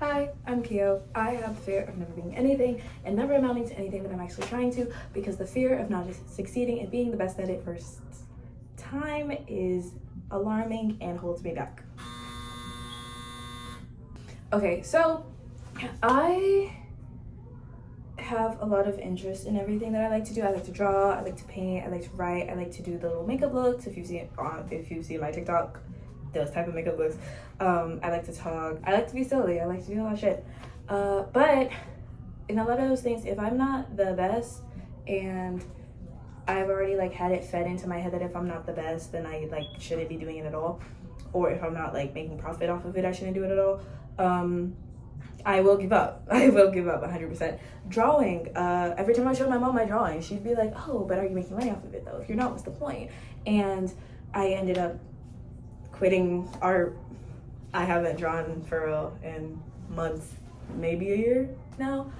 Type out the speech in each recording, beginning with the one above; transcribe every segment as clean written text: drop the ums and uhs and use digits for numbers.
Hi, I'm Keo. I have the fear of never being anything and never amounting to anything that I'm actually trying to, because the fear of not succeeding and being the best at it first time is alarming and holds me back. Okay, so I have a lot of interest in everything that I like to do. I like to draw, I like to paint, I like to write, I like to do the little makeup looks. If you see my TikTok, those type of makeup looks. I like to talk, I like to be silly, I like to do a lot of shit. But in a lot of those things, if I'm not the best and I've already like had it fed into my head that if I'm not the best, then I like shouldn't be doing it at all, or if I'm not like making profit off of it, I shouldn't do it at all. I will give up. I will give up 100%. Drawing, every time I showed my mom my drawing, she'd be like, oh, but are you making money off of it though? If you're not, what's the point? And I ended up quitting art. I haven't drawn for real in months, maybe a year now.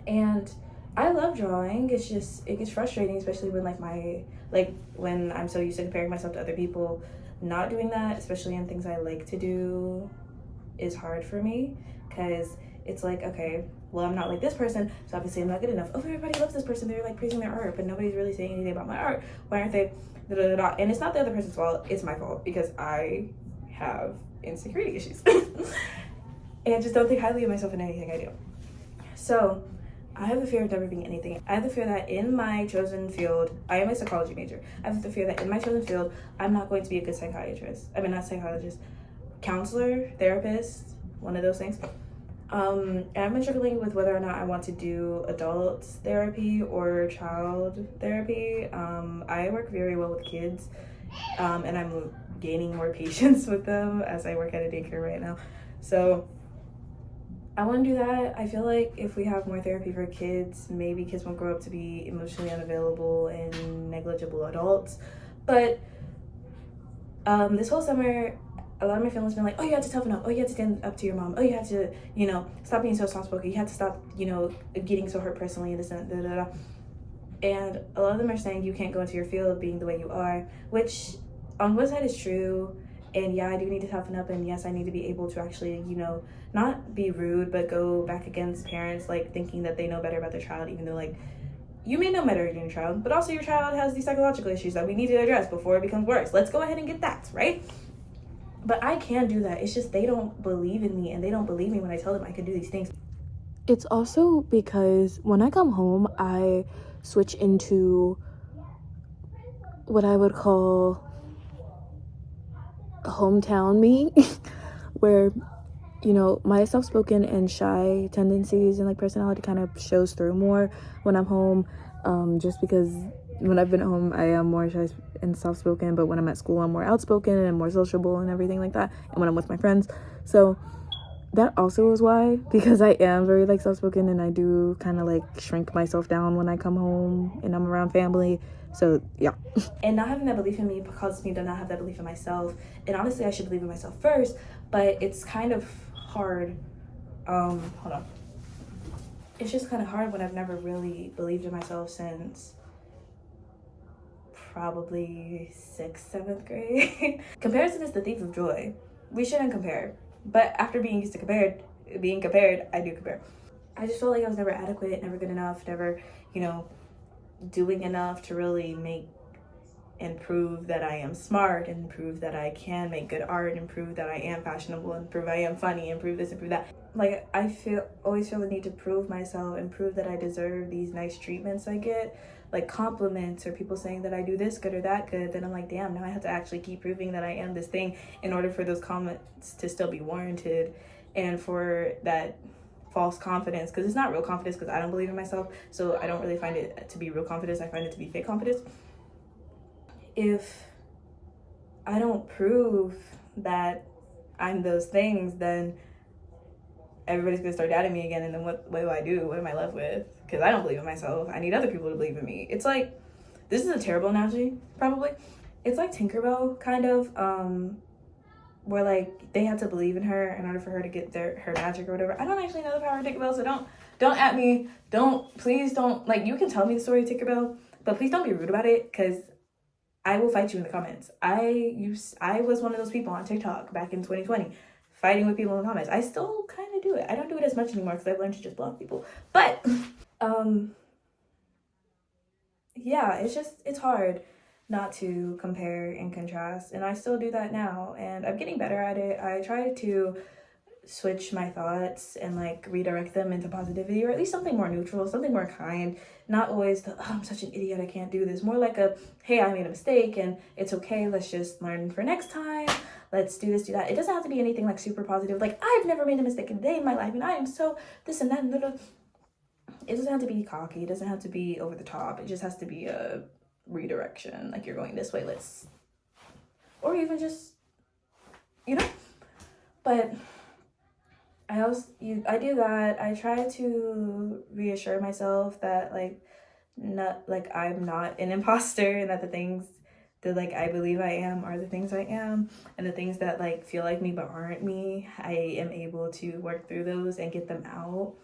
And I love drawing. It's just, it gets frustrating, especially when when I'm so used to comparing myself to other people. Not doing that, especially in things I like to do, is hard for me, because it's like, okay, well, I'm not like this person, so obviously I'm not good enough. Oh, everybody loves this person, they're like praising their art, but nobody's really saying anything about my art. Why aren't they and it's not the other person's fault, it's my fault, because I have insecurity issues and just don't think highly of myself in anything I do. So I have the fear of never being anything. I have the fear that in my chosen field, I am a psychology major, I have the fear that in my chosen field, I'm not going to be a good psychiatrist. I mean, not psychologist, counselor, therapist, one of those things. And I've been struggling with whether or not I want to do adult therapy or child therapy. I work very well with kids, and I'm gaining more patience with them as I work at a daycare right now. So I want to do that. I feel like if we have more therapy for kids, maybe kids won't grow up to be emotionally unavailable and negligible adults. But this whole summer, a lot of my family's been like, oh, you have to toughen up. Oh, you have to stand up to your mom. Oh, you have to, stop being so soft-spoken. You have to stop, getting so hurt personally and this and da. And a lot of them are saying you can't go into your field being the way you are, which on one side is true. And yeah, I do need to toughen up. And yes, I need to be able to actually, not be rude, but go back against parents, like thinking that they know better about their child, even though like you may know better than your child, but also your child has these psychological issues that we need to address before it becomes worse. Let's go ahead and get that, right? But I can do that. It's just they don't believe in me, and they don't believe me when I tell them I can do these things. It's also because when I come home, I switch into what I would call hometown me, where, my soft-spoken and shy tendencies and like personality kind of shows through more when I'm home, just because when I've been at home, I am more shy and soft-spoken, but when I'm at school, I'm more outspoken and more sociable and everything like that, and when I'm with my friends. So that also is why, because I am very like soft-spoken, and I do kind of like shrink myself down when I come home and I'm around family. So yeah. And not having that belief in me causes me to not have that belief in myself. And honestly, I should believe in myself first, but it's kind of hard. Hold on. It's just kind of hard when I've never really believed in myself since probably 6th, 7th grade. Comparison is the thief of joy. We shouldn't compare. But after being used to being compared, I do compare. I just felt like I was never adequate, never good enough, never, doing enough to really make and prove that I am smart, and prove that I can make good art, and prove that I am fashionable, and prove I am funny, and prove this and prove that. Like, I always feel the need to prove myself and prove that I deserve these nice treatments I get, like compliments or people saying that I do this good or that good. Then I'm like, damn, now I have to actually keep proving that I am this thing in order for those comments to still be warranted, and for that false confidence, because it's not real confidence, because I don't believe in myself, so I don't really find it to be real confidence. I find it to be fake confidence. If I don't prove that I'm those things, then everybody's gonna start doubting me again, and then what do I do? What am I left with? Because I don't believe in myself. I need other people to believe in me. It's like, this is a terrible analogy, probably. It's like Tinkerbell, kind of, where like they had to believe in her in order for her to get her magic or whatever. I don't actually know the power of Tinkerbell, so don't at me. Please don't, like, you can tell me the story of Tinkerbell, but please don't be rude about it, because I will fight you in the comments. I was one of those people on TikTok back in 2020 fighting with people in the comments. I still kind of do it. I don't do it as much anymore because I've learned to just block people. But yeah, it's hard not to compare and contrast, and I still do that now, and I'm getting better at it. I try to switch my thoughts and like redirect them into positivity, or at least something more neutral, something more kind. Not always the, oh, I'm such an idiot, I can't do this. More like a, hey, I made a mistake and it's okay, let's just learn for next time, let's do this, do that. It doesn't have to be anything like super positive, like I've never made a mistake a day in my life and I am so this and that and that. It doesn't have to be cocky, it doesn't have to be over the top, it just has to be a redirection, like you're going this way, let's, or even just, you know. But I do that. I try to reassure myself that like I'm not an imposter, and that the things that like I believe I am are the things I am, and the things that like feel like me but aren't me, I am able to work through those and get them out.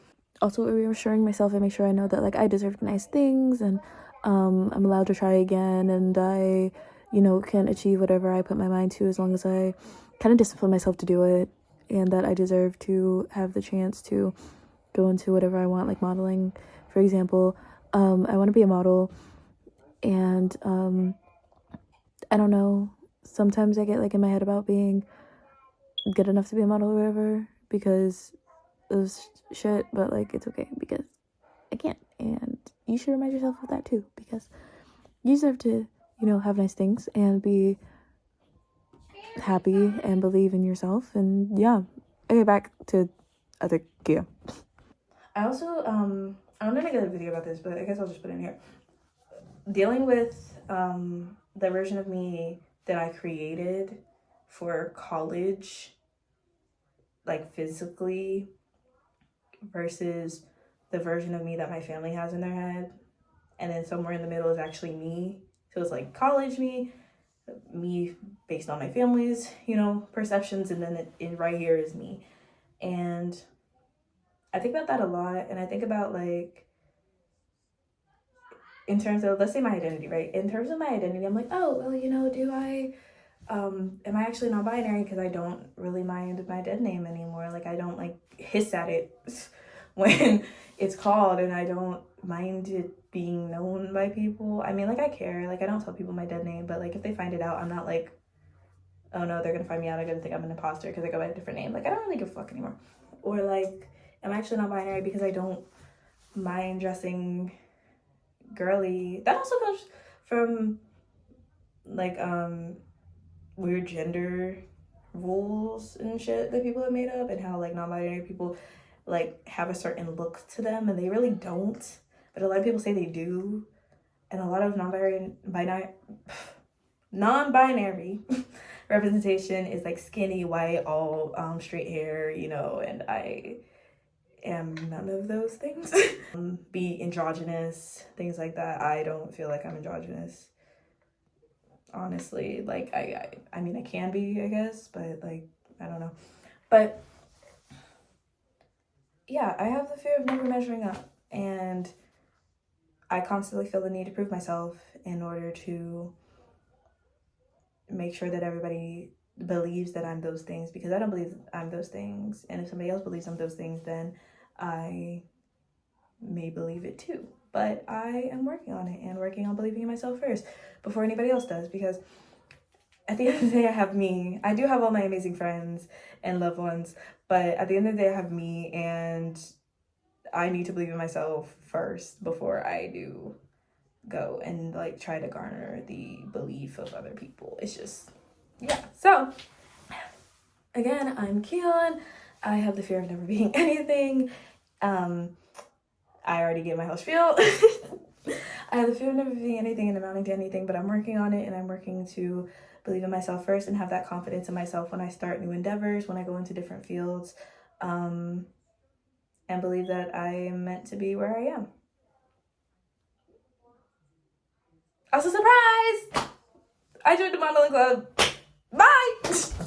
Also reassuring myself and make sure I know that like I deserve nice things, and I'm allowed to try again, and I, can achieve whatever I put my mind to as long as I kind of discipline myself to do it, and that I deserve to have the chance to go into whatever I want, like modeling, for example. I want to be a model, and I don't know, sometimes I get like in my head about being good enough to be a model or whatever because of shit, but like it's okay because I can't, and you should remind yourself of that too, because you deserve to, have nice things and be happy and believe in yourself. And yeah, okay, back to other gear. I also I'm gonna make a video about this, but I guess I'll just put it in here. Dealing with the version of me that I created for college, like physically, versus the version of me that my family has in their head, and then somewhere in the middle is actually me. So it's like college me based on my family's, perceptions, and then it right here is me. And I think about that a lot, and I think about like, in terms of, let's say my identity, right? In terms of my identity, I'm like, oh, well, do I, am I actually non-binary? Because I don't really mind my dead name anymore. Like, I don't like hiss at it when it's called, and I don't mind it being known by people. I mean, like, I care. Like, I don't tell people my dead name, but like, if they find it out, I'm not like, oh no, they're gonna find me out. I'm gonna think I'm an imposter because I go by a different name. Like, I don't really give a fuck anymore. Or like, am I actually non-binary because I don't mind dressing girly? That also comes from like weird gender rules and shit that people have made up, and how like non-binary people like have a certain look to them, and they really don't, but a lot of people say they do. And a lot of non-binary representation is like skinny, white, all straight hair, and I am none of those things. Be androgynous, things like that. I don't feel like I'm androgynous, honestly. Like I mean, I can be, I guess, but like, I don't know. But yeah, I have the fear of never measuring up, and I constantly feel the need to prove myself in order to make sure that everybody believes that I'm those things, because I don't believe I'm those things. And if somebody else believes I'm those things, then I may believe it too. But I am working on it, and working on believing in myself first before anybody else does, because at the end of the day, I have me. I do have all my amazing friends and loved ones, but at the end of the day, I have me, and I need to believe in myself first before I do go and like try to garner the belief of other people. It's just, yeah. So again, I'm Keon. I have the fear of never being anything. I already gave my whole spiel. I have the fear of never being anything and amounting to anything, but I'm working on it, and I'm working to believe in myself first and have that confidence in myself when I start new endeavors, when I go into different fields, and believe that I am meant to be where I am. Also, surprise! I joined the modeling club. Bye!